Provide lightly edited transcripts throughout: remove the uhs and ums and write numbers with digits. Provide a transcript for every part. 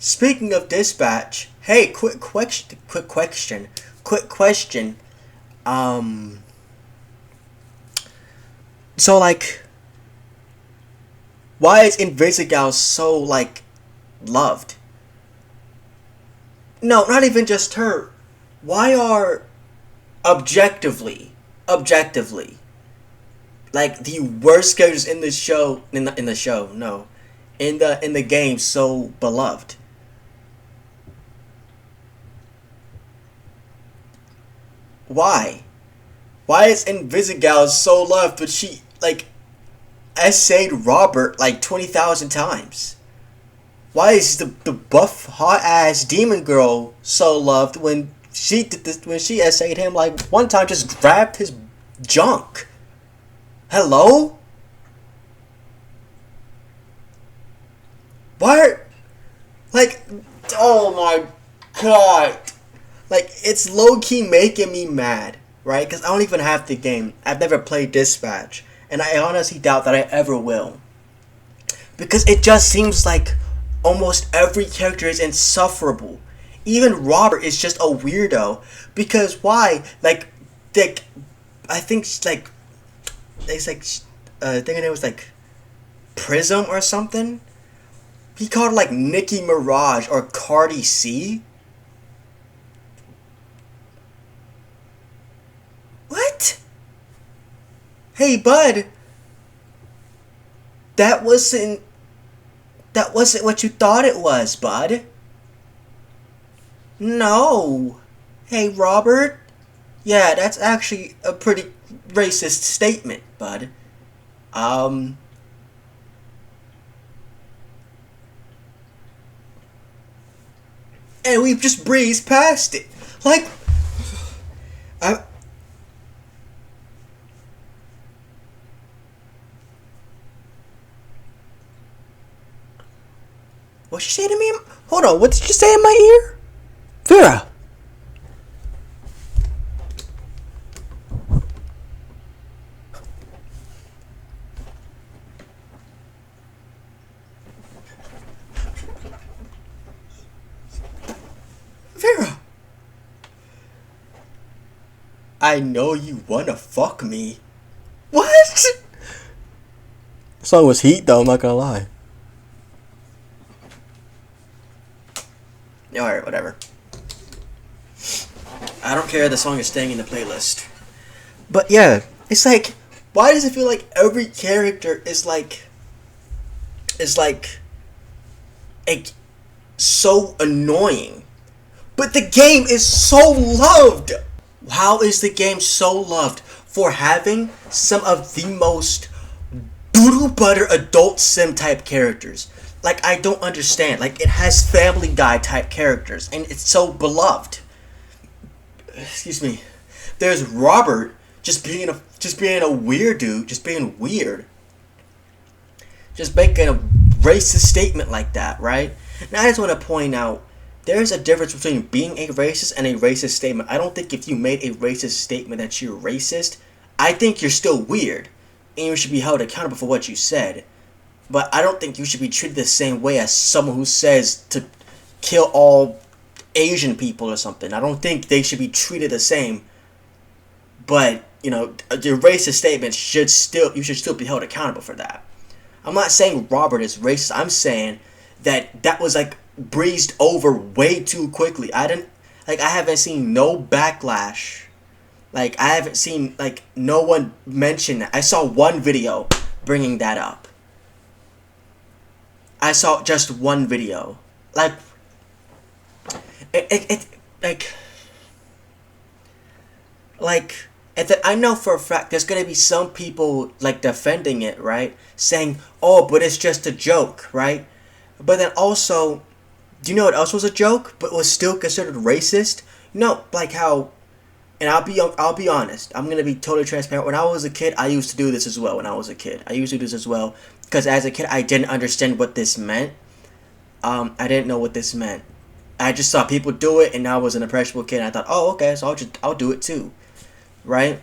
Speaking of dispatch, hey, quick question. Um, so like, why is Invisigal so like loved? No, not even just her. Why are objectively, like the worst characters in the show in the show, no, in the game so beloved? Why? Why is Invisigal so loved, but she like essayed Robert like 20,000 times? Why is the buff hot ass demon girl so loved when she did this when she essayed him like one time just grabbed his junk? Hello? Why? Like, oh my god! Like it's low key making me mad, right? Because I don't even have the game. I've never played Dispatch, and I honestly doubt that I ever will. Because it just seems like almost every character is insufferable. Even Robert is just a weirdo. Because why? Like, I think like it's like I think her name was like Prism or something. He called her like Nicki Mirage or Cardi C. What? Hey, bud. That wasn't that wasn't what you thought it was, bud. No. Hey, Robert. Yeah, that's actually a pretty racist statement, bud. Um, and we've just breezed past it. Like, I. What she say to me? Hold on, what did you say in my ear? Vera. Vera. I know you wanna fuck me. What? The song was heat though, I'm not gonna lie. Alright, whatever. I don't care, the song is staying in the playlist. But yeah, it's like, why does it feel like every character is like so annoying? But the game is so loved! How is the game so loved for having some of the most doodle butter adult sim type characters? Like, I don't understand. Like, it has Family Guy type characters, and it's so beloved. Excuse me. There's Robert just being a weird dude, just being weird, just making a racist statement like that, right? Now I just want to point out there's a difference between being a racist and a racist statement. I don't think if you made a racist statement that you're racist. I think you're still weird, and you should be held accountable for what you said. But I don't think you should be treated the same way as someone who says to kill all Asian people or something. I don't think they should be treated the same. But, you know, the racist statements you should still be held accountable for that. I'm not saying Robert is racist. I'm saying that was like breezed over way too quickly. I haven't seen no backlash. Like, I haven't seen, like, no one mention that. I saw one video bringing that up. I saw just one video. Like, it I know for a fact there's gonna be some people, like, defending it, right? Saying, oh, but it's just a joke, right? But then also, do you know what else was a joke, but was still considered racist? No, like how, and I'll be honest. I'm gonna be totally transparent. When I was a kid, I used to do this as well. When I was a kid, I used to do this as well because as a kid, I didn't understand what this meant. I didn't know what this meant. I just saw people do it, and I was an impressionable kid. And I thought, oh, okay, so I'll do it too, right?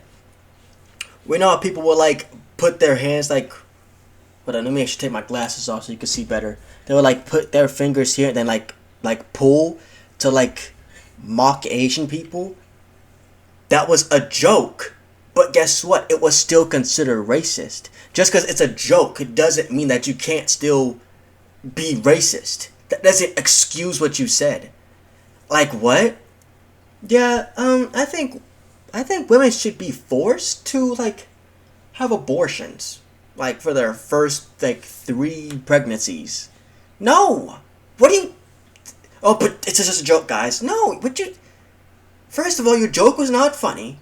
We know how people will like put their hands like. Hold on, let me actually take my glasses off so you can see better. They would like put their fingers here and then like like pull to like mock Asian people, that was a joke. But guess what? It was still considered racist. Just because it's a joke, it doesn't mean that you can't still be racist. That doesn't excuse what you said. Like what? Yeah, I think women should be forced to like have abortions, like for their first like 3 pregnancies. No, what do you? Oh, but it's just a joke, guys. No, but you. First of all, your joke was not funny,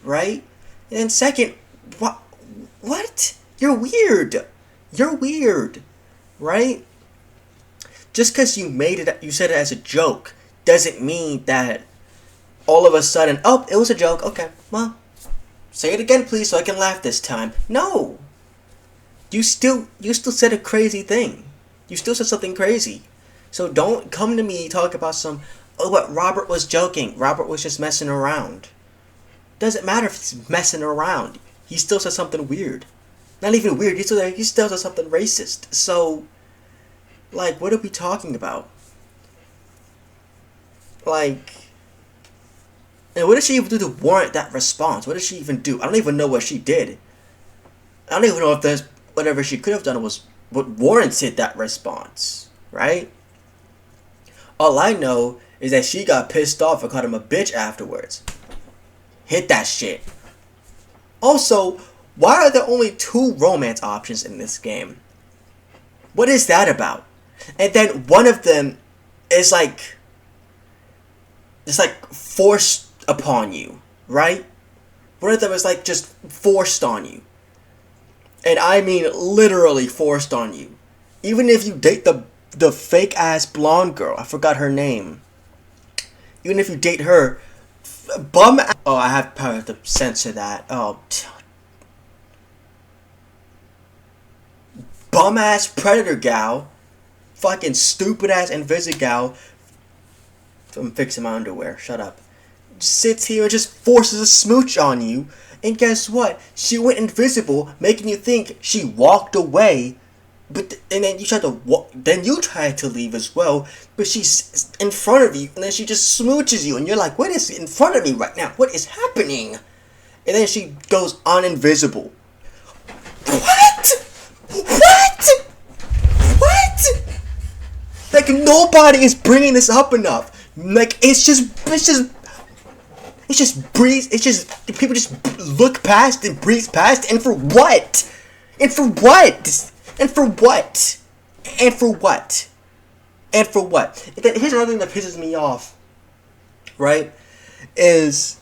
right? And then second, what? What? You're weird. You're weird, right? Just because you said it as a joke, doesn't mean that all of a sudden, oh, it was a joke. Okay, well, say it again, please, so I can laugh this time. No, you still said a crazy thing. You still said something crazy. So don't come to me talk about but Robert was joking. Robert was just messing around. Doesn't matter if he's messing around. He still said something weird. Not even weird. He still said something racist. So, like, what are we talking about? Like, and what did she even do to warrant that response? What did she even do? I don't even know what she did. I don't even know if there's whatever she could have done was what warranted that response, right? All I know is that she got pissed off and called him a bitch afterwards. Hit that shit. Also, why are there only 2 romance options in this game? What is that about? And then one of them is like, it's like forced upon you, right? One of them is like just forced on you. And I mean literally forced on you. Even if you date the fake ass blonde girl, I forgot her name. Even if you date her, oh, I probably have to censor that. Oh, bum ass predator gal, fucking stupid ass Invisigal. I'm fixing my underwear. Shut up. Sits here and just forces a smooch on you, and guess what? She went invisible, making you think she walked away. And then you tried to then you tried to leave as well, but she's in front of you, and then she just smooches you, and you're like, "What is in front of me right now? What is happening?" And then she goes uninvisible. What? What? What? Like nobody is bringing this up enough. Like it's just breeze. It's just people just look past and breeze past, and for what? And for what? And for what? And for what? And for what? And then here's another thing that pisses me off, right? And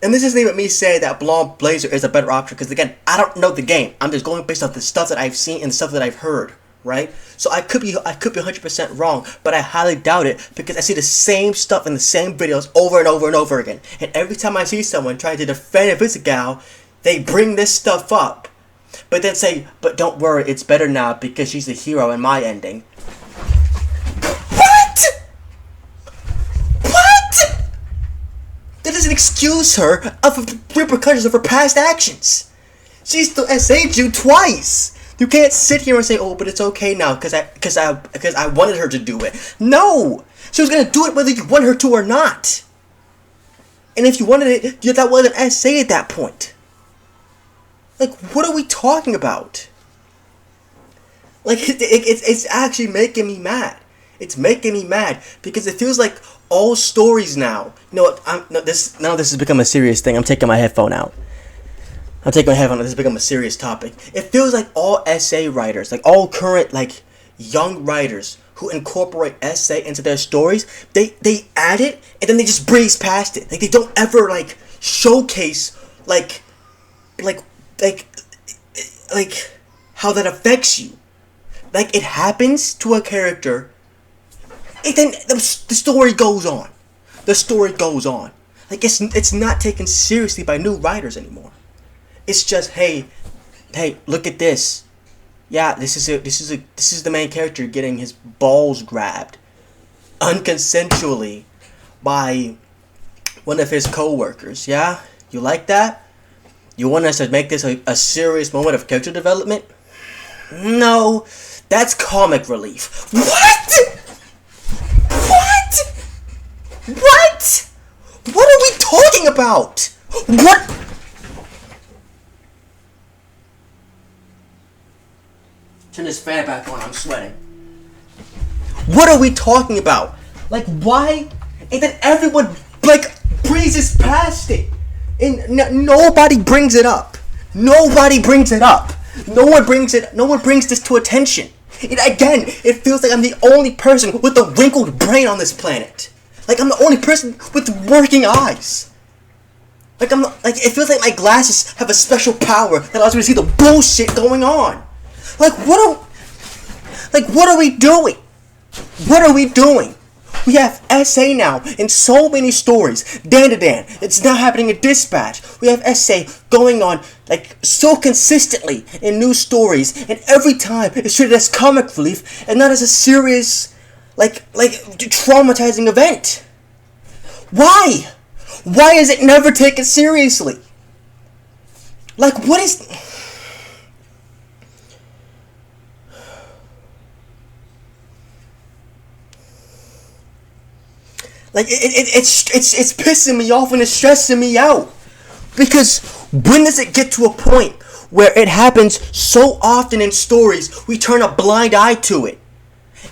this isn't even me saying that Blonde Blazer is a better option, because again, I don't know the game. I'm just going based off the stuff that I've seen and the stuff that I've heard, right? So I could be 100% wrong, but I highly doubt it, because I see the same stuff in the same videos over and over and over again. And every time I see someone trying to defend a Visigal, they bring this stuff up. But then say, but don't worry, it's better now because she's the hero in my ending. What? What? That doesn't excuse her of the repercussions of her past actions. She still SA'd you twice. You can't sit here and say, oh, but it's okay now because I wanted her to do it. No! She was going to do it whether you want her to or not. And if you wanted it, that wasn't SA at that point. Like, what are we talking about? Like, it's actually making me mad. It's making me mad because it feels like all stories now. You know what? This has become a serious thing. I'm taking my headphone out. This has become a serious topic. It feels like all essay writers, like all current, like, young writers who incorporate essay into their stories, they add it and then they just breeze past it. Like, they don't ever, like, showcase, like how that affects you. Like, it happens to a character, and then the story goes on. The story goes on. Like, it's not taken seriously by new writers anymore. It's just, hey, look at this. Yeah, this is the main character getting his balls grabbed unconsensually by one of his co-workers. Yeah? You like that? You want us to make this a serious moment of character development? No, that's comic relief. What? What? What are we talking about? What? Turn this fan back on, I'm sweating. What are we talking about? Like, why? And then everyone, like, breezes past it. And nobody brings it up. Nobody brings it up. No one brings this to attention. And again, it feels like I'm the only person with a wrinkled brain on this planet. Like, I'm the only person with working eyes. Like, it feels like my glasses have a special power that allows me to see the bullshit going on. Like, what are we doing? What are we doing? We have SA now in so many stories. Dan to Dan. It's now happening in Dispatch. We have SA going on like so consistently in new stories, and every time it's treated as comic relief and not as a serious, like traumatizing event. Why? Why is it never taken seriously? Like, what is? Like, it's pissing me off and it's stressing me out. Because when does it get to a point where it happens so often in stories, we turn a blind eye to it?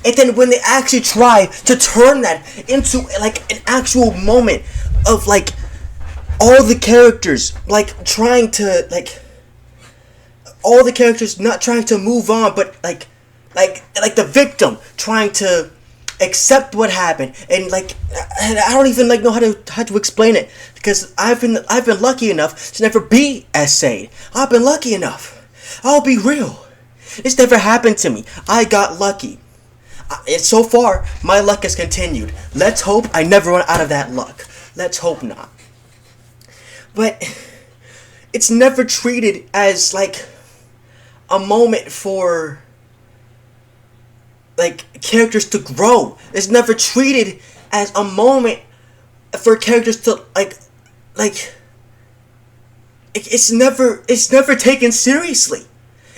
And then when they actually try to turn that into, like, an actual moment of, like, all the characters, like, trying to, like, all the characters not trying to move on, but, like the victim trying to accept what happened, and I don't even know how to explain it, because I've been lucky enough to never be essayed. I've been lucky enough. I'll be real. It's never happened to me. I got lucky. And so far, my luck has continued. Let's hope I never run out of that luck. Let's hope not. But it's never treated as like a moment for characters to grow. It's never treated as a moment for characters to it's never taken seriously.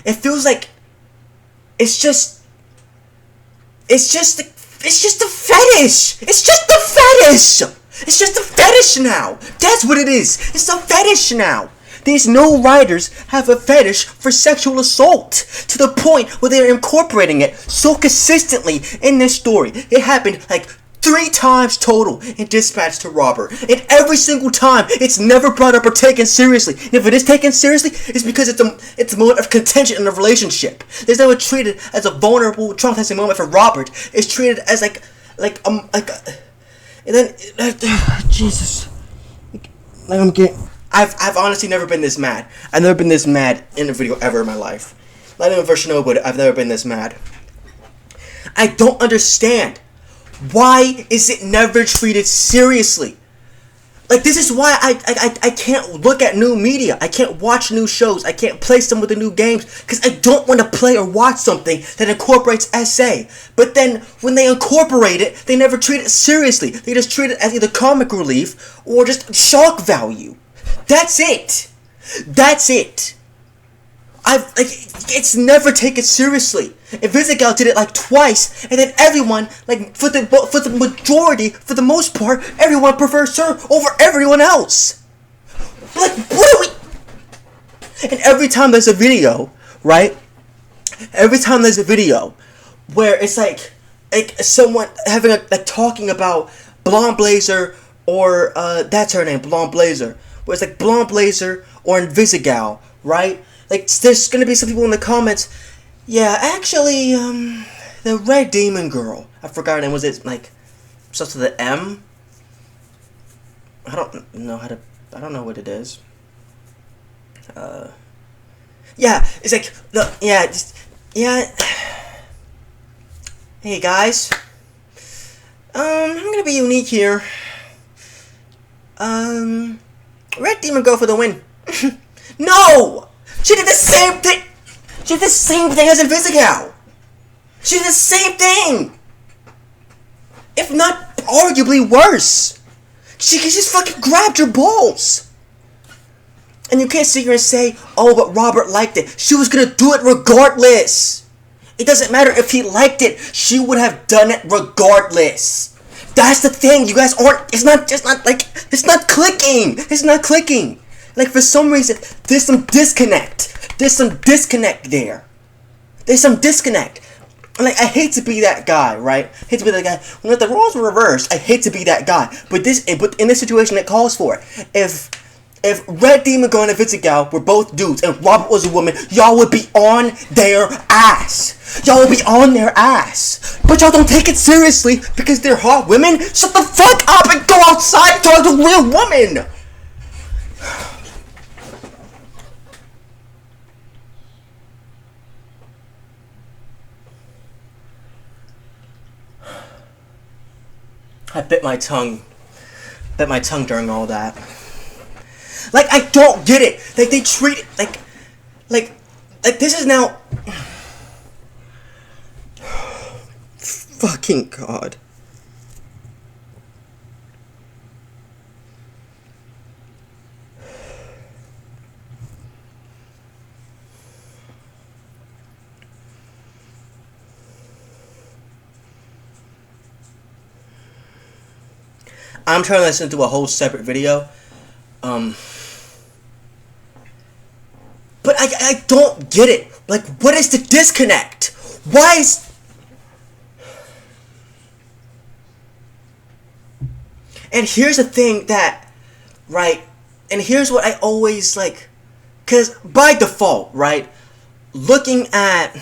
It feels like it's just a fetish. It's just a fetish. It's just a fetish now. That's what it is. It's a fetish now. These new writers have a fetish for sexual assault to the point where they're incorporating it so consistently in this story. It happened 3 times total in Dispatch to Robert. And every single time, it's never brought up or taken seriously. And if it is taken seriously, it's because it's a moment of contention in a relationship. It's never treated as a vulnerable, traumatizing moment for Robert. It's treated as and then Jesus, I've honestly never been this mad. I've never been this mad in a video ever in my life. Not even for Chernobyl, I've never been this mad. I don't understand. Why is it never treated seriously? This is why I can't look at new media. I can't watch new shows. I can't play some of the new games because I don't want to play or watch something that incorporates SA. But then when they incorporate it, they never treat it seriously. They just treat it as either comic relief or just shock value. That's it. That's it. It's never taken seriously. And Visigal did it twice, and then everyone, for the majority, for the most part, everyone prefers her over everyone else. What are we? And every time there's a video, right? Every time there's a video where it's someone having talking about Blonde Blazer or that's her name, Blonde Blazer. Where it's Blonde Blazer or Invisigal, right? There's gonna be some people in the comments. Yeah, actually, the Red Demon Girl. I forgot her name. Was it starts with the M? I don't know what it is. Yeah, it's Hey guys, I'm gonna be unique here. Red Demon Girl for the win. No! She did the same thing! She did the same thing as Invisigal! She did the same thing! If not arguably worse! She just fucking grabbed her balls! And you can't sit here and say, oh, but Robert liked it. She was gonna do it regardless! It doesn't matter if he liked it, she would have done it regardless! That's the thing. You guys aren't. It's not clicking. It's not clicking. Like, for some reason, there's some disconnect. There's some disconnect there. There's some disconnect. Like, I hate to be that guy, right? I hate to be that guy. When the roles were reversed, I hate to be that guy. But in this situation, it calls for it. If Red Demon Girl and Invisigal were both dudes and Robert was a woman, y'all would be on their ass. Y'all would be on their ass. But y'all don't take it seriously because they're hot women. Shut the fuck up and go outside and talk to a real woman. I bit my tongue during all that. Like, I don't get it. Like, they treat it like this is now. Fucking God. I'm trying to listen to a whole separate video. But I don't get it. Like, what is the disconnect? Why is... And here's the thing that, right, and here's what I always, like, because by default, right, looking at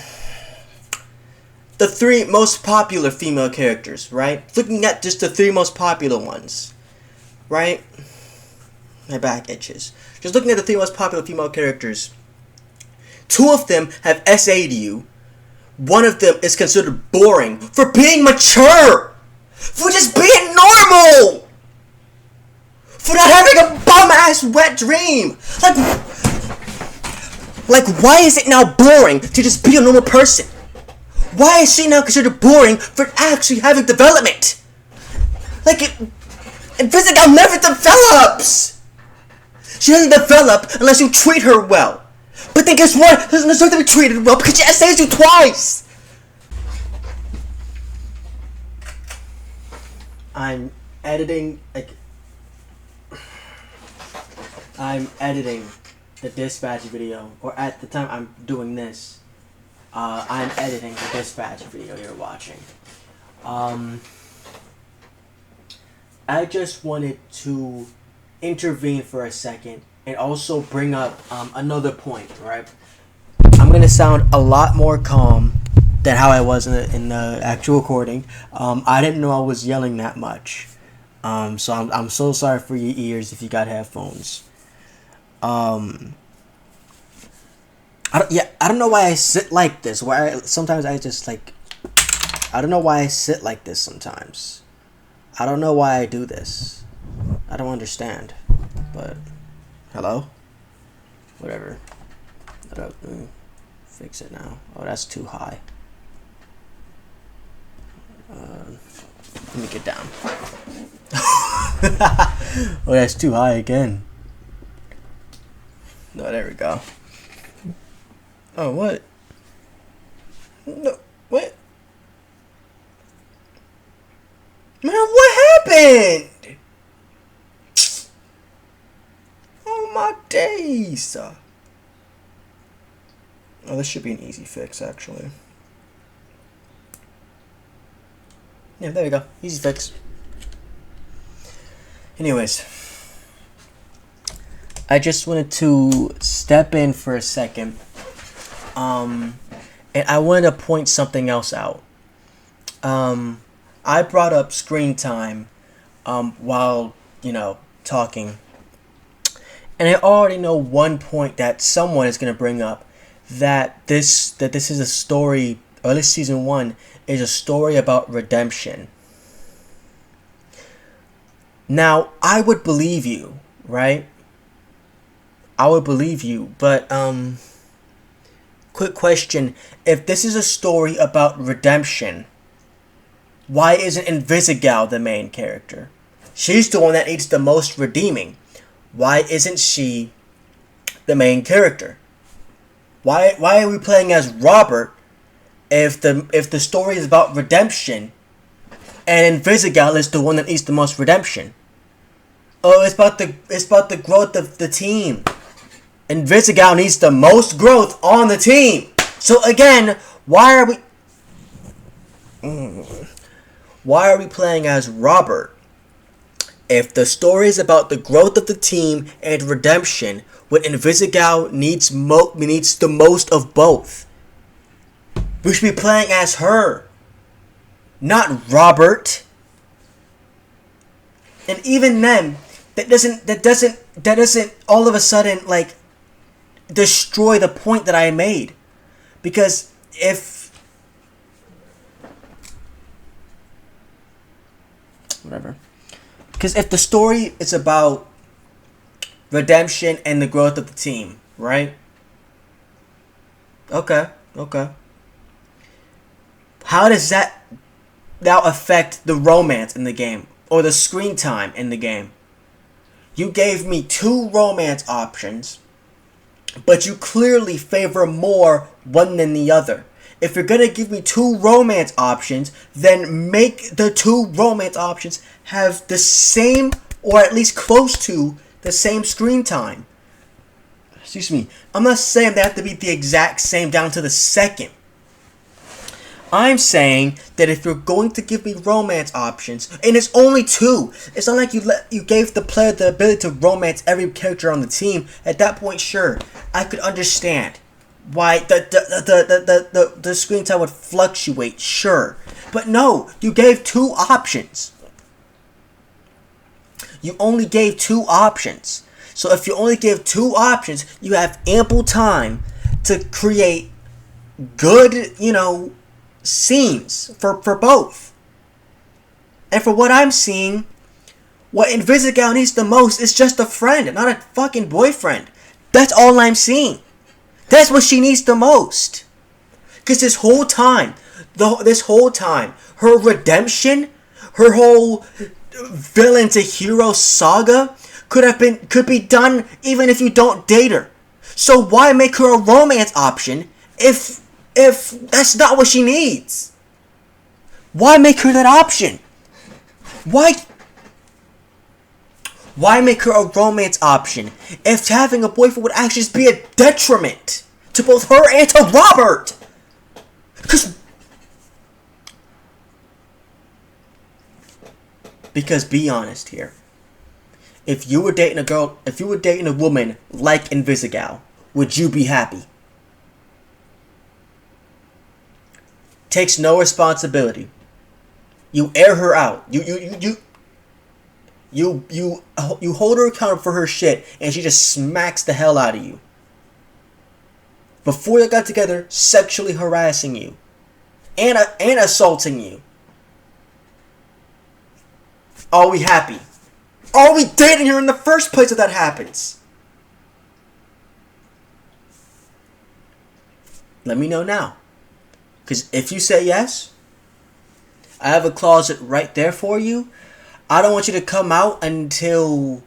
the 3 most popular female characters, right, looking at just the 3 most popular ones, right, my back itches, just looking at the 3 most popular female characters, 2 of them have SA'd you, 1 of them is considered boring for being mature, for just being normal, for not having a bum-ass wet dream. Like, why is it now boring to just be a normal person? Why is she now considered boring for actually having development? Like, Invisigal never develops. She doesn't develop unless you treat her well. But then guess what? There's no to be treated well because she essays you twice. I'm editing the dispatch video, or at the time I'm doing this, I'm editing the dispatch video you're watching. I just wanted to intervene for a second and also bring up another point, right? I'm gonna sound a lot more calm than how I was in the actual recording. I didn't know I was yelling that much, so I'm so sorry for your ears if you got headphones. I don't know why I sit like this. Sometimes I just like, I don't know why I sit like this sometimes. I don't know why I do this. I don't understand. But, hello? Whatever. Fix it now. Oh, that's too high. Let me get down. Oh, that's too high again. No, there we go. Oh, what? No, what? Man, what happened? Oh, my days. Oh, this should be an easy fix, actually. Yeah, there we go. Easy fix. Anyways, I just wanted to step in for a second. And I wanted to point something else out. I brought up screen time while, talking. And I already know one point that someone is going to bring up, that this is a story, or at least season 1 is a story about redemption. Now, I would believe you, right? I would believe you, but quick question, if this is a story about redemption, why isn't Invisigal the main character? She's the one that needs the most redeeming. Why isn't she the main character? Why are we playing as Robert if the story is about redemption and Invisigal is the one that needs the most redemption. Oh, it's about the growth of the team. Invisigal needs the most growth on the team. So again, why are we playing as Robert? If the story is about the growth of the team and redemption, when Invisigal needs the most of both, we should be playing as her, not Robert. And even then, that doesn't all of a sudden like destroy the point that I made, because if the story is about redemption and the growth of the team, right? Okay. How does that now affect the romance in the game or the screen time in the game? You gave me 2 romance options, but you clearly favor more one than the other. If you're gonna give me 2 romance options, then make the 2 romance options have the same, or at least close to the same screen time. Excuse me. I'm not saying they have to be the exact same down to the second. I'm saying that if you're going to give me romance options, and it's only 2, it's not like you gave the player the ability to romance every character on the team. At that point, sure, I could understand why the screen time would fluctuate, sure. But no, you gave 2 options. You only gave 2 options. So if you only give 2 options, you have ample time to create good, scenes for both. And for what I'm seeing, what Invisigal needs the most is just a friend, not a fucking boyfriend. That's all I'm seeing. That's what she needs the most. Because this whole time, her redemption, her whole villain to hero saga could be done even if you don't date her. So why make her a romance option if that's not what she needs? Why make her that option? Why make her a romance option if having a boyfriend would actually just be a detriment to both her and to Robert? Because be honest here. If you were dating a woman like Invisigal, would you be happy? Takes no responsibility. You air her out. You hold her accountable for her shit, and she just smacks the hell out of you. Before you got together, sexually harassing you, and assaulting you. Are we happy? Are we dating her in the first place if that happens? Let me know now. Because if you say yes, I have a closet right there for you. I don't want you to come out until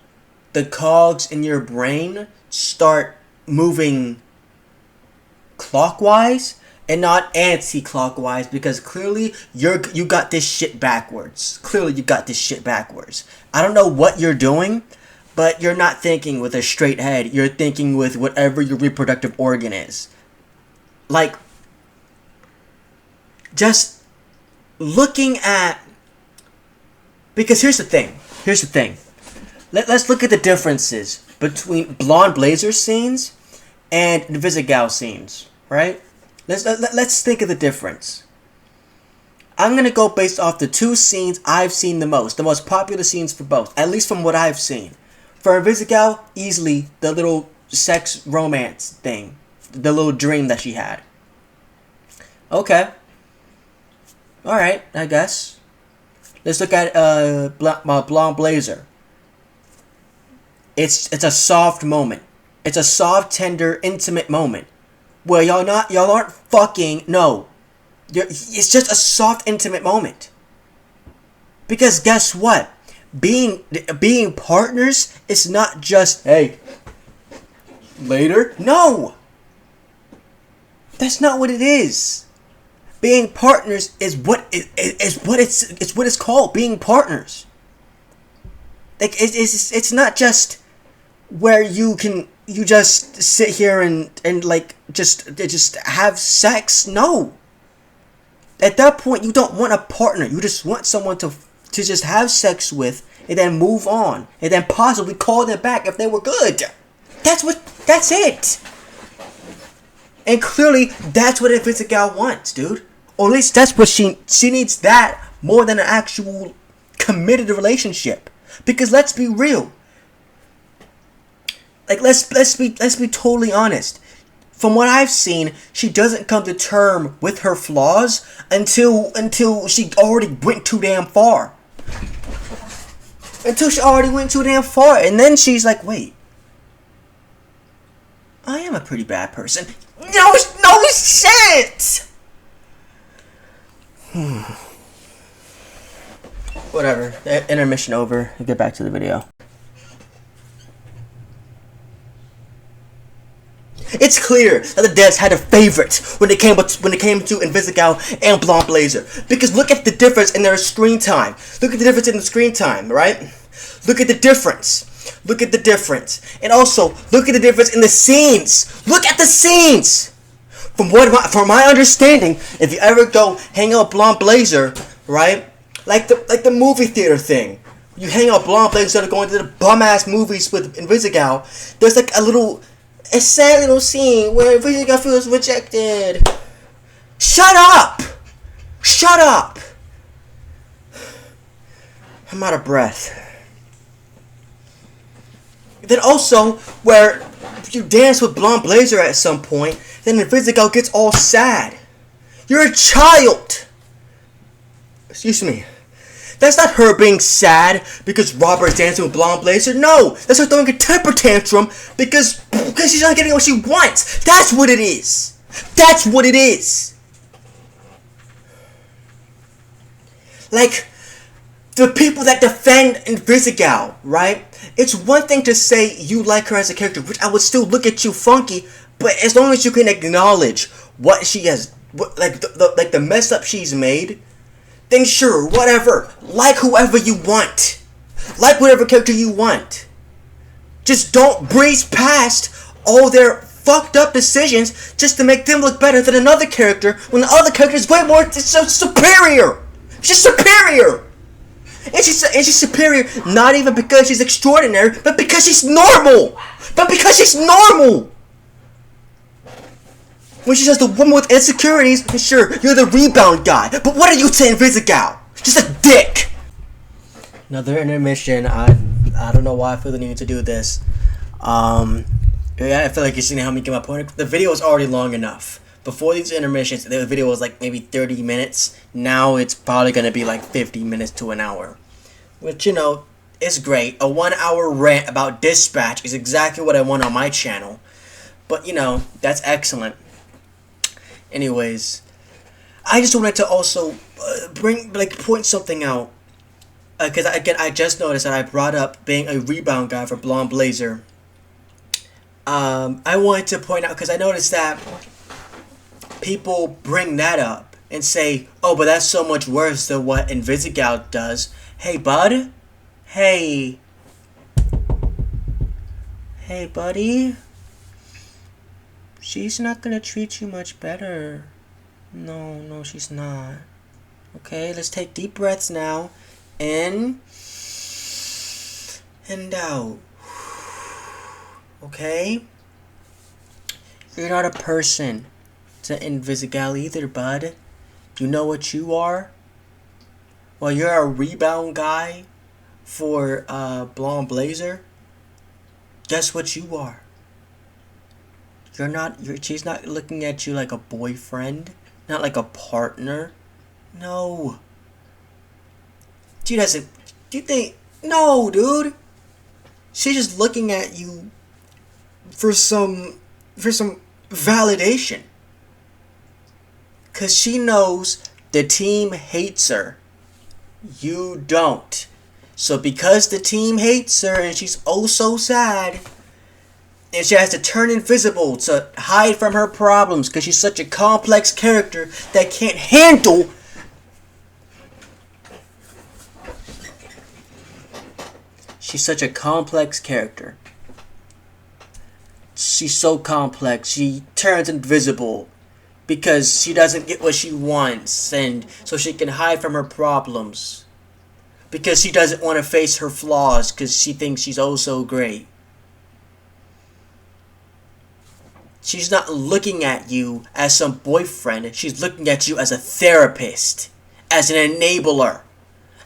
the cogs in your brain start moving clockwise and not anti-clockwise, because clearly you got this shit backwards. I don't know what you're doing, but you're not thinking with a straight head. You're thinking with whatever your reproductive organ is. Like, just looking at... Because here's the thing. Let's look at the differences between Blonde Blazer scenes and Invisigal scenes, right? Let's think of the difference. I'm going to go based off the 2 scenes I've seen the most popular scenes for both, at least from what I've seen. For Invisigal, easily the little sex romance thing, the little dream that she had. Okay. Alright, I guess. Let's look at Blonde Blazer. It's a soft moment. It's a soft, tender, intimate moment. Where y'all aren't fucking, no. It's just a soft, intimate moment. Because guess what? Being partners is not just, hey, later. No! That's not what it is. being partners is what it's called, being partners. Like it's not just where you just sit here and like just have sex. No. At that point, you don't want a partner. You just want someone to just have sex with and then move on and then possibly call them back if they were good. That's it. And clearly, that's what Invisigal wants, dude. Or at least that's what she needs, that more than an actual committed relationship. Because let's be real. Like let's be totally honest. From what I've seen, she doesn't come to term with her flaws until she already went too damn far. And then she's like, wait. I am a pretty bad person. No shit! Whatever. Intermission over. Get back to the video. It's clear that the devs had a favorite when it came to Invisigal and Blonde Blazer. Because look at the difference in their screen time. Look at the difference in the screen time, right? Look at the difference. And also, look at the difference in the scenes. Look at the scenes! From my understanding, if you ever go hang out with Blonde Blazer, right? Like the movie theater thing. You hang out with Blonde Blazer instead of going to the bum-ass movies with Invisigal. There's like a sad little scene where Invisigal feels rejected. Shut up! I'm out of breath. Then also, where you dance with Blonde Blazer at some point, then Invisigal gets all sad. You're a child! Excuse me. That's not her being sad because Robert's dancing with Blonde Blazer. No! That's her throwing a temper tantrum because she's not getting what she wants. That's what it is. Like, the people that defend Invisigal, right? It's one thing to say you like her as a character, which I would still look at you funky, but as long as you can acknowledge what she has, like the mess up she's made, then sure, whatever. Like whoever you want. Like whatever character you want. Just don't breeze past all their fucked up decisions just to make them look better than another character when the other character is way more superior. She's superior. And she's superior not even because she's extraordinary, but because she's normal. When she's just a woman with insecurities, sure, you're the rebound guy. But what are you to Invisigal? Just a dick. Another intermission. I don't know why I feel the need to do this. I feel like you're seeing how me get my point. The video is already long enough. Before these intermissions, the video was like maybe 30 minutes. Now it's probably going to be like 50 minutes to an hour. Which, you know, is great. A 1 hour rant about Dispatch is exactly what I want on my channel. But, you know, that's excellent. Anyways, I just wanted to also point something out. Because, I just noticed that I brought up being a rebound guy for Blonde Blazer. I wanted to point out, because I noticed that people bring that up and say, oh, but that's so much worse than what Invisigal does. Hey, bud. Hey, buddy. She's not gonna treat you much better. No, she's not. Okay, let's take deep breaths now. In and out. Okay? You're not a person to Invisigal either, bud. You know what you are? Well, you're a rebound guy for Blonde Blazer. Guess what you are? She's not looking at you like a boyfriend, not like a partner. No. She doesn't. Do you think? No, dude. She's just looking at you for some validation. Cause she knows the team hates her. You don't. So because the team hates her and she's oh so sad, And she has to turn invisible to hide from her problems because she's such a complex character that can't handle She's such a complex character. She's so complex. She turns invisible because she doesn't get what she wants, and so she can hide from her problems. Because she doesn't want to face her flaws because she thinks she's oh so great. She's not looking at you as some boyfriend. She's looking at you as a therapist, as an enabler,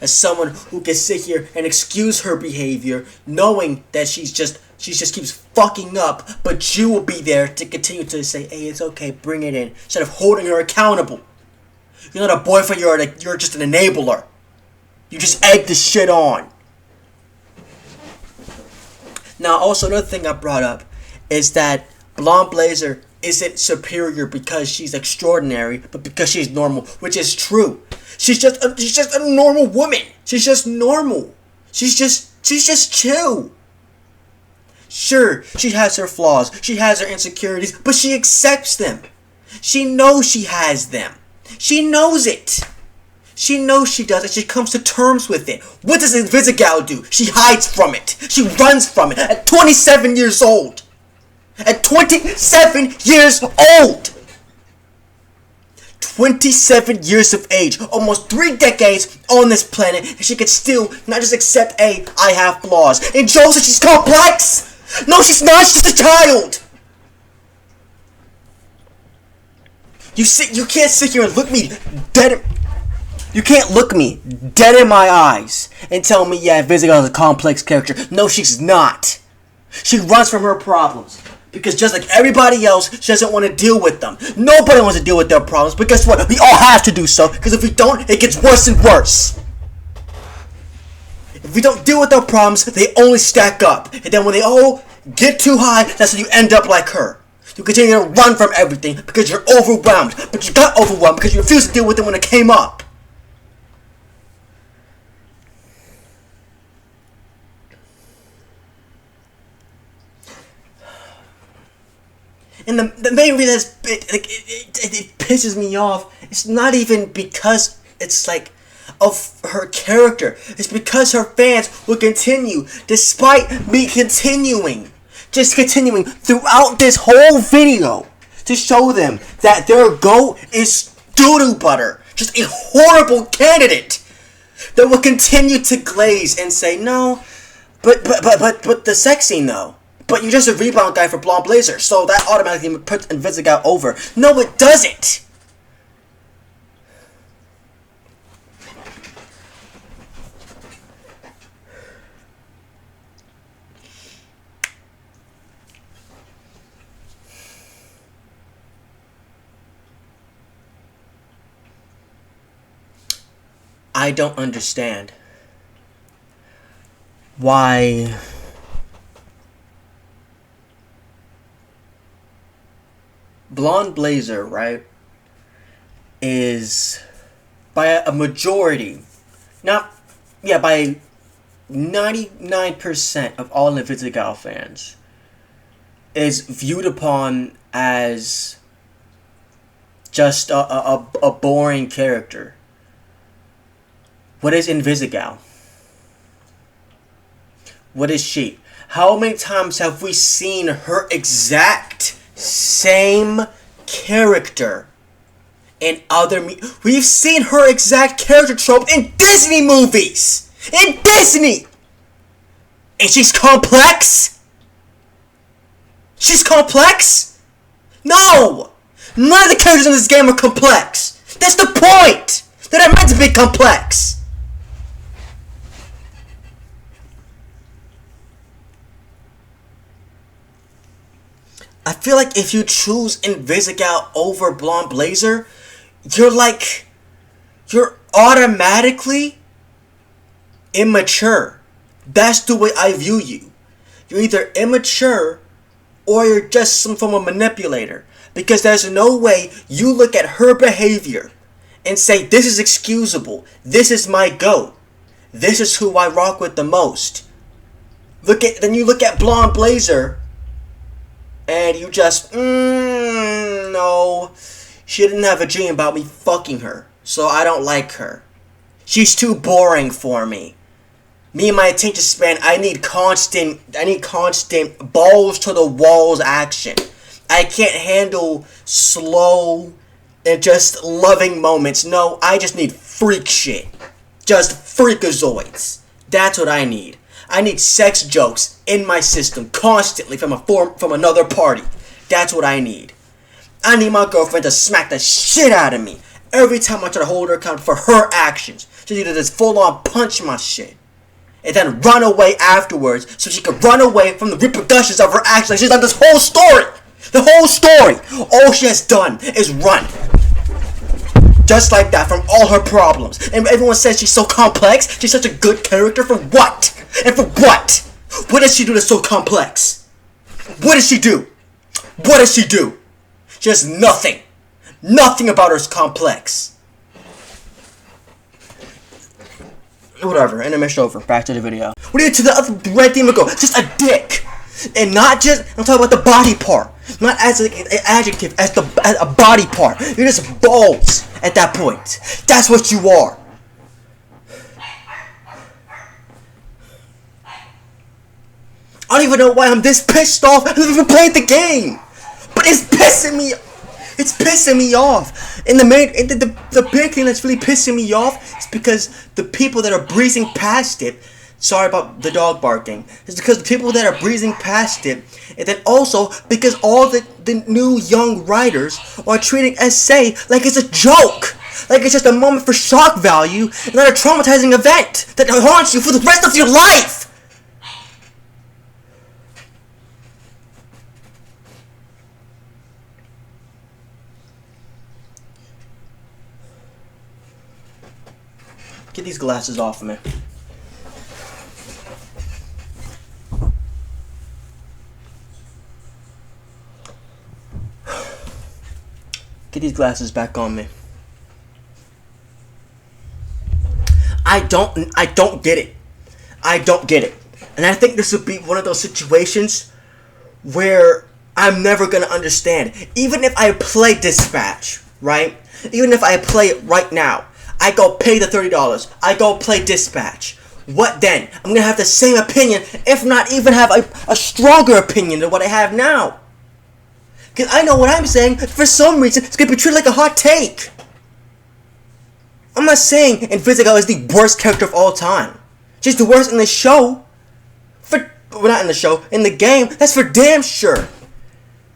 as someone who can sit here and excuse her behavior, knowing that she just keeps fucking up, but you will be there to continue to say, hey, it's okay, bring it in, instead of holding her accountable. You're not a boyfriend, you're just an enabler. You just egg the shit on. Now, also, another thing I brought up is that Blonde Blazer isn't superior because she's extraordinary, but because she's normal, which is true. She's just a normal woman. She's just normal. She's just chill. Sure, she has her flaws. She has her insecurities, but she accepts them. She knows she has them. She knows it. She knows she does it. She comes to terms with it. What does Invisigal do? She hides from it. She runs from it at 27 years old. At 27 years old! 27 years of age, almost 3 decades on this planet, and she could still not just accept, hey, I have flaws. And Joe says she's complex! No, she's not, she's just a child! You can't sit here and look me dead. You can't look me dead in my eyes and tell me, yeah, Invisigal is a complex character. No, she's not. She runs from her problems. Because just like everybody else, she doesn't want to deal with them. Nobody wants to deal with their problems. But guess what? We all have to do so. Because if we don't, it gets worse and worse. If we don't deal with our problems, they only stack up. And then when they all get too high, that's when you end up like her. You continue to run from everything because you're overwhelmed. But you got overwhelmed because you refused to deal with it when it came up. And the main reason it pisses me off, it's not even because it's like of her character. It's because her fans will continue, despite me continuing throughout this whole video to show them that their GOAT is doo-doo butter. Just a horrible candidate that will continue to glaze and say, no, but the sex scene though. But you're just a rebound guy for Blonde Blazer, so that automatically puts Invisigal over. No, it doesn't! I don't understand why Blonde Blazer, right, is by a majority, by 99% of all Invisigal fans, is viewed upon as just a boring character. What is Invisigal? What is she? How many times have we seen her exact same character in other we've seen her exact character trope in Disney movies! In Disney! And she's complex? She's complex? No! None of the characters in this game are complex! That's the point! They're not meant to be complex! I feel like if you choose Invisigal over Blonde Blazer, you're automatically immature. That's the way I view you. You're either immature or you're just some form of manipulator. Because there's no way you look at her behavior and say, this is excusable. This is my GOAT. This is who I rock with the most. Then you look at Blonde Blazer and you just, no, she didn't have a dream about me fucking her, so I don't like her. She's too boring for me. Me and my attention span, I need constant balls to the walls action. I can't handle slow and just loving moments. No, I just need freak shit. Just freakazoids. That's what I need. I need sex jokes in my system constantly from another party. That's what I need. I need my girlfriend to smack the shit out of me every time I try to hold her accountable for her actions. She need to just full on punch my shit. And then run away afterwards so she can run away from the repercussions of her actions. Like she's done this whole story. The whole story. All she has done is run. Just like that from all her problems. And everyone says she's so complex. She's such a good character. For what? And for what? What does she do that's so complex? What does she do? What does she do? She has nothing. Nothing about her is complex. Whatever, intermission over. Back to the video. What do you do to the other red demon girl? Just a dick. And not just, I'm talking about the body part. Not as an adjective, as a body part. You're just balls at that point. That's what you are. I don't even know why I'm this pissed off. I haven't even played the game. But it's pissing me off. It's pissing me off. And the big thing that's really pissing me off is because the people that are breezing past it, sorry about the dog barking, it's because the people that are breezing past it, and then also because all the new young writers are treating essay like it's a joke. Like it's just a moment for shock value and not a traumatizing event that haunts you for the rest of your life. Get these glasses off of me. Get these glasses back on me. I don't get it. I don't get it. And I think this would be one of those situations where I'm never gonna understand. Even if I play Dispatch, right? Even if I play it right now, I go pay the $30. I go play Dispatch. What then? I'm gonna have the same opinion, if not even have a stronger opinion than what I have now. Because I know what I'm saying, for some reason, it's gonna be treated like a hot take. I'm not saying Invisigal is the worst character of all time. She's the worst in the show. Well, not in the show, in the game. That's for damn sure.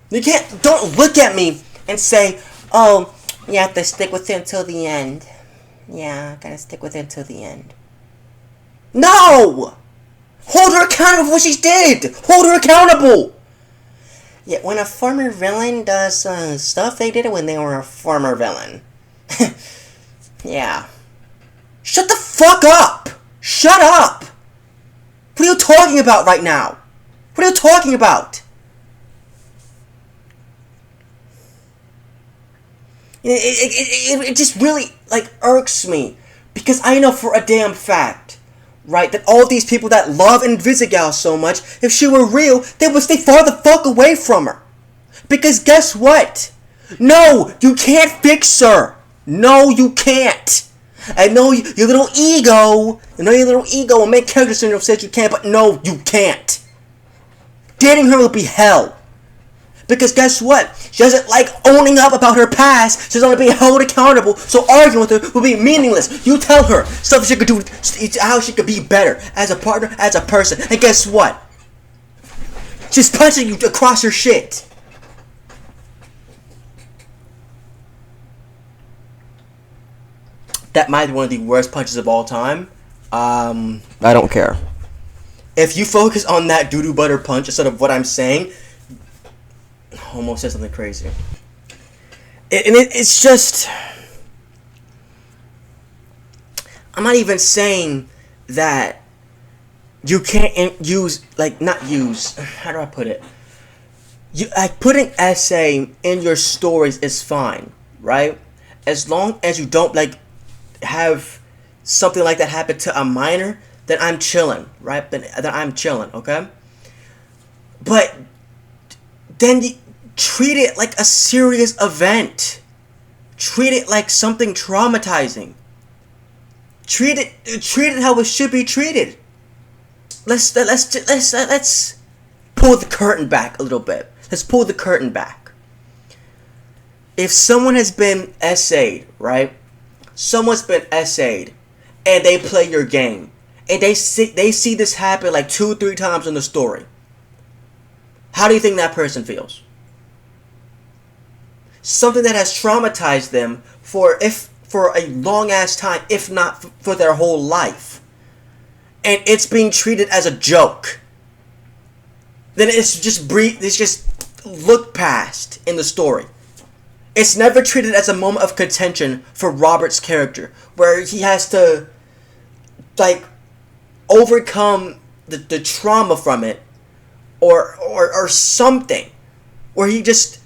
Don't look at me and say, oh, you have to stick with him till the end. Yeah, gotta stick with it till the end. No! Hold her accountable for what she did! Hold her accountable! Yeah, when a former villain does stuff, they did it when they were a former villain. Yeah. Shut the fuck up! Shut up! What are you talking about right now? What are you talking about? It just really, irks me. Because I know for a damn fact, right, that all these people that love Invisigal so much, if she were real, they would stay far the fuck away from her. Because guess what? No, you can't fix her. No, you can't. I know your little ego, and make character syndrome says you can, but no, you can't. Dating her will be hell. Because guess what? She doesn't like owning up about her past. She doesn't want to be held accountable. So arguing with her will be meaningless. You tell her stuff she could do, how she could be better as a partner, as a person. And guess what? She's punching you across her shit. That might be one of the worst punches of all time. I don't care. If you focus on that doo-doo butter punch instead of what I'm saying, almost said something crazy. It's just, I'm not even saying that you can't use, how do I put it? Putting essay in your stories is fine, right? As long as you don't, have something like that happen to a minor, then I'm chilling, right? Then I'm chilling, okay? But then you treat it like a serious event. Treat it like something traumatizing. Treat it how it should be treated. Let's pull the curtain back a little bit. Let's pull the curtain back. If someone has been essayed, right? Someone's been essayed, and they play your game, and they see this happen like 2-3 times in the story. How do you think that person feels? Something that has traumatized them for a long ass time, if not for their whole life, and it's being treated as a joke. Then it's just looked past in the story. It's never treated as a moment of contention for Robert's character, where he has to, like, overcome the trauma from it, or something, where he just,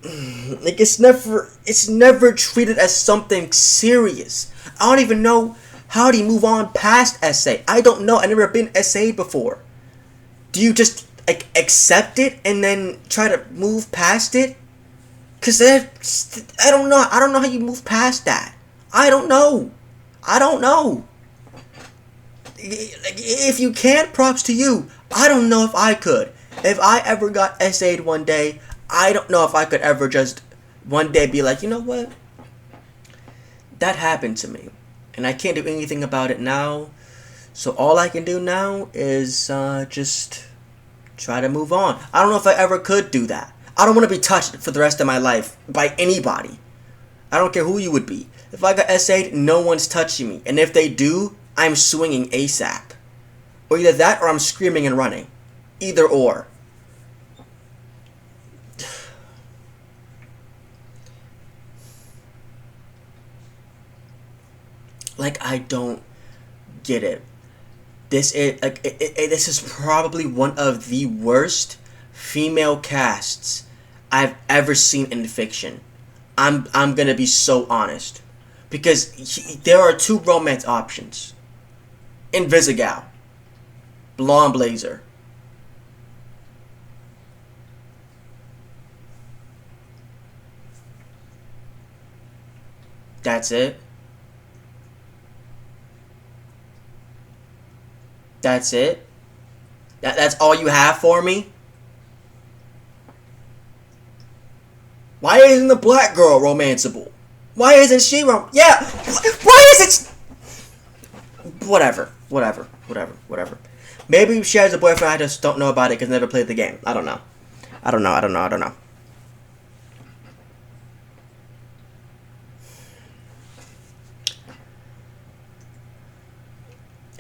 like, it's never treated as something serious. I don't even know how do you move on past essay. I don't know. I've never been essayed before. Do you just, like, accept it and then try to move past it? Cause I don't know. I don't know how you move past that. I don't know. If you can't, props to you. I don't know if I could. If I ever got essayed one day, I don't know if I could ever just one day be like, you know what? That happened to me, and I can't do anything about it now. So all I can do now is just try to move on. I don't know if I ever could do that. I don't want to be touched for the rest of my life by anybody. I don't care who you would be. If I got essayed, no one's touching me. And if they do, I'm swinging ASAP. Or either that or I'm screaming and running. Either or. Like, I don't get it. This is probably one of the worst female casts I've ever seen in fiction. I'm gonna be so honest, because there are 2 romance options. Invisigal, Blonde Blazer. That's it. That's it. That's all you have for me? Why isn't the black girl romanceable? Why isn't she yeah! Why is it... Whatever. Maybe she has a boyfriend, I just don't know about it because I never played the game. I don't know.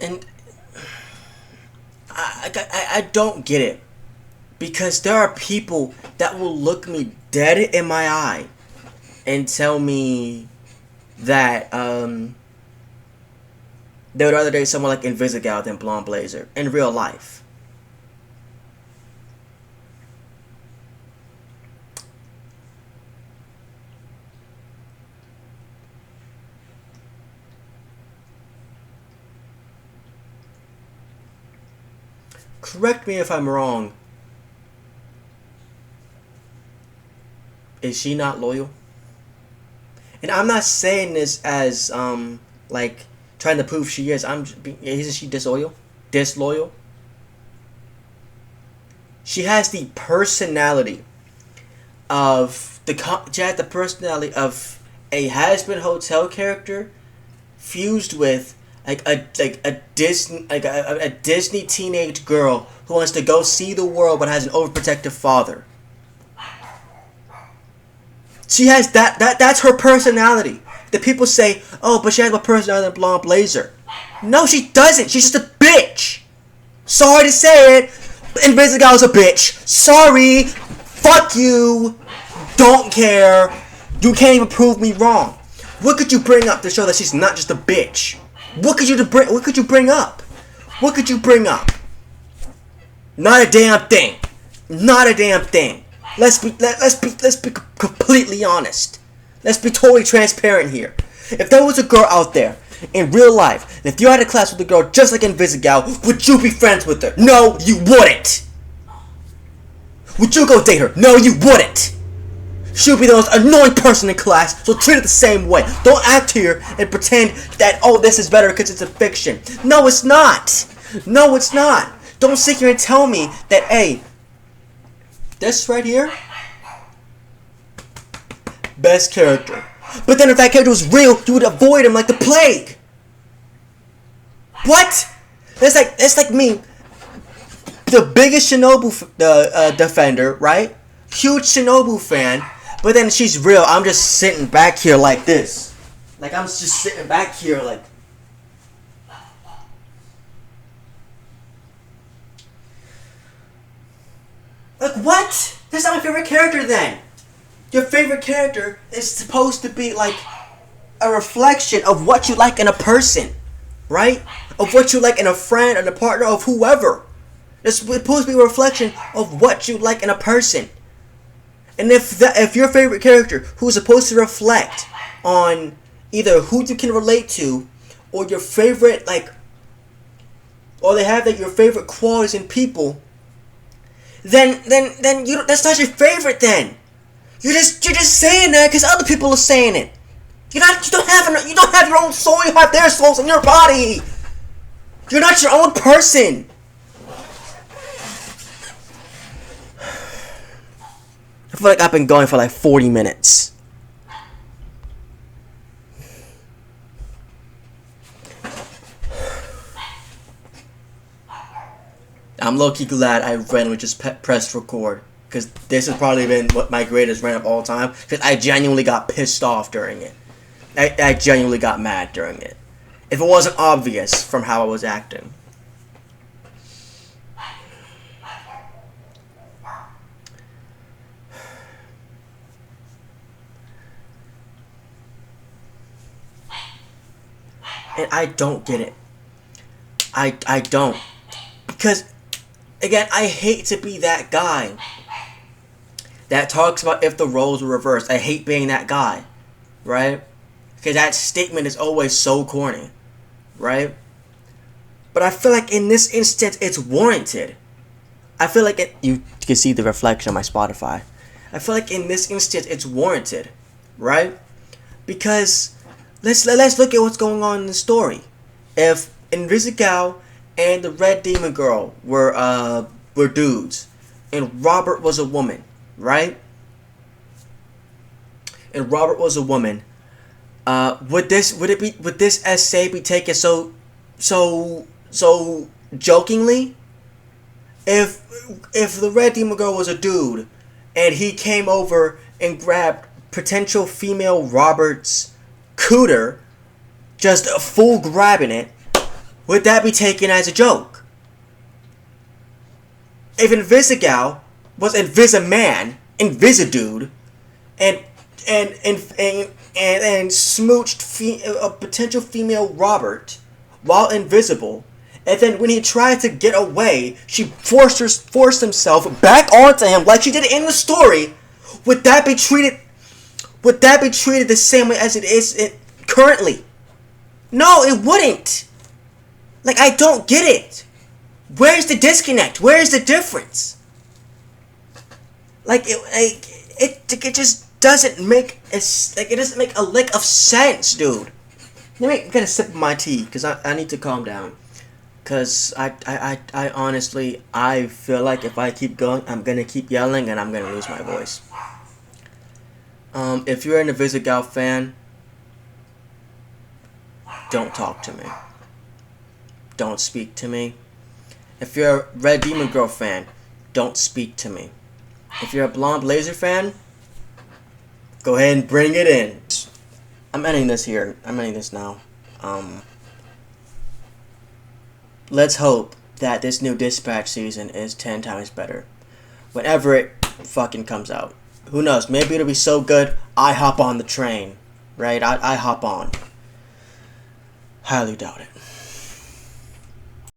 And I don't get it. Because there are people that will look me dead in my eye and tell me that they would rather date someone like Invisigal than Blonde Blazer in real life. Correct me if I'm wrong. Is she not loyal? And I'm not saying this as like trying to prove she is. Isn't she disloyal? She has the personality of a has-been hotel character fused with a Disney teenage girl who wants to go see the world but has an overprotective father. She has that's her personality. The people say, oh, but she has a personality than Blonde Blazer. No, she doesn't. She's just a bitch. Sorry to say it. Invisigal is a bitch. Sorry. Fuck you. Don't care. You can't even prove me wrong. What could you bring up to show that she's not just a bitch? What could you bring up? Not a damn thing. Let's be completely honest. Let's be totally transparent here. If there was a girl out there in real life, and if you had a class with a girl just like Invisigal, would you be friends with her? No, you wouldn't. Would you go date her? No, you wouldn't. She would be the most annoying person in class, so treat it the same way. Don't act here and pretend that, oh, this is better because it's a fiction. No, it's not. No, it's not. Don't sit here and tell me that, hey, this right here, best character. But then if that character was real, you would avoid him like the plague. What? That's like me, the biggest Shinobu defender, right? Huge Shinobu fan. But then she's real. I'm just sitting back here like this. Like, I'm just sitting back here like... Like, what? That's not my favorite character then. Your favorite character is supposed to be like a reflection of what you like in a person. Right? Of what you like in a friend or a partner of whoever. It's supposed to be a reflection of what you like in a person. And if your favorite character, who's supposed to reflect on either who you can relate to, or your favorite, like, or they have like your favorite qualities in people, then you don't, that's not your favorite. Then you're just saying that because other people are saying it. You don't have your own soul. You have their souls in your body. You're not your own person. I feel like I've been going for like 40 minutes. I'm low-key glad I randomly just pressed record. Because this has probably been what my greatest rant of all time. Because I genuinely got pissed off during it. I genuinely got mad during it. If it wasn't obvious from how I was acting. And I don't get it. I don't. Because, again, I hate to be that guy that talks about if the roles were reversed. I hate being that guy. Right? Because that statement is always so corny. Right? But I feel like in this instance, it's warranted. I feel like it... You can see the reflection on my Spotify. I feel like in this instance, it's warranted. Right? Because... Let's look at what's going on in the story. If Invisigal and the Red Demon Girl were dudes, and Robert was a woman, right? And Robert was a woman. Would this essay be taken so jokingly? If the Red Demon Girl was a dude, and he came over and grabbed potential female Robert's cooter, just full grabbing it, would that be taken as a joke? If Invisigal was Invisiman, Invisidude, and smooched a potential female Robert while invisible, and then when he tried to get away, she forced himself back onto him like she did in the story, would that be treated the same way as it is currently? No, it wouldn't. Like, I don't get it. Where's the disconnect? Where's the difference? Like, it just doesn't make a lick of sense, dude. Let me get a sip of my tea, because I need to calm down. Because I honestly, I feel like if I keep going, I'm going to keep yelling and I'm going to lose my voice. If you're an Invisigal fan, don't talk to me. Don't speak to me. If you're a Red Demon Girl fan, don't speak to me. If you're a Blonde Blazer fan, go ahead and bring it in. I'm ending this here. I'm ending this now. Let's hope that this new Dispatch season is 10 times better. Whenever it fucking comes out. Who knows? Maybe it'll be so good, I hop on the train. Right? I hop on. Highly doubt it.